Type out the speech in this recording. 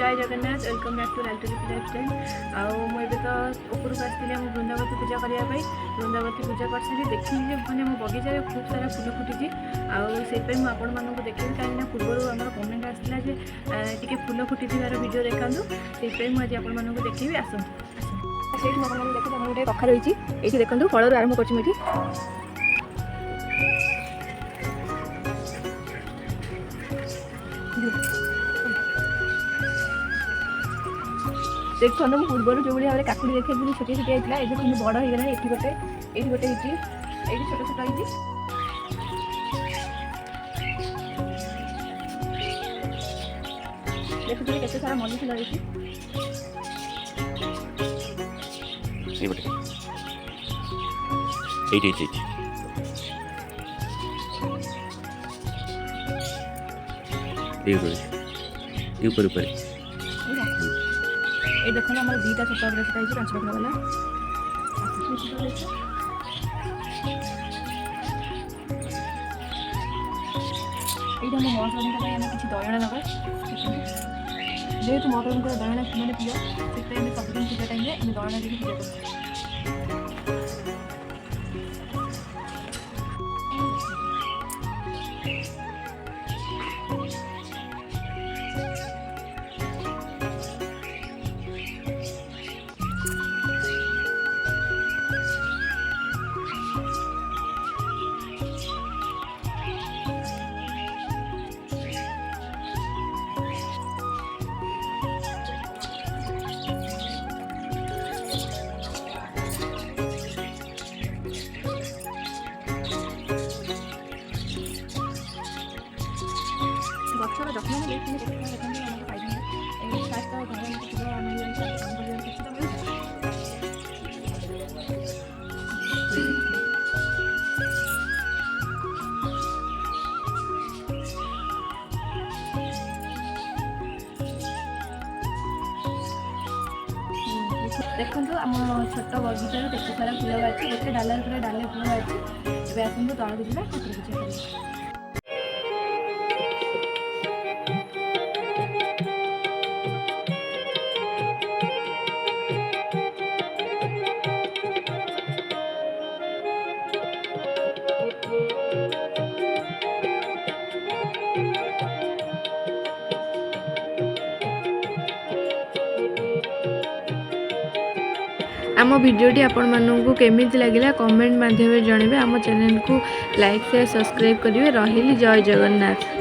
जय Jagannath welcome back to लालटरी lifestyle. मुझे तो उपरको आसती वृंदावती पूजा करने वृंदावती पूजा कर सारी देखी मैंने मो बगीचार खूब सारा फुल फुटी से आपण मानक देखी कहीं पूर्व आम कमेंट आसाला टे फुल फुटी भिडियो देखा से मुझे आपण मानक देखी आसतु से देखते गोटे कखा रही ये देखो फल आरंभ कर देखो ना पूर्व जो भाई भाव में काकुड़ी देखा छोटे छोटे होता है देखो बड़ हो गला ये गोटे ये छोट छोट होती देखुए केते सारा मनी फुल रही ये देखो आम दुईटा छोटा छोटा 5 रुपया वाला ये मौसम किसी दयना लगा जेहतु मौसम दयना मैंने प्रिय से सबदिन पूजा टाइम में दयना देखिए पूजा कर गचर जत्न देखो आम छोट बगीचार केत सारा फुल बाहर गोटे डाल डाले फुल बाहर आसतु तौक जी ठाकुर पूजा कर आम भिडियोटी आपण मानू केमी लगे कमेंट माध्यम जनइबे आम चैनल को लाइक शेयर सब्सक्राइब करेंगे। रही जय जगन्नाथ।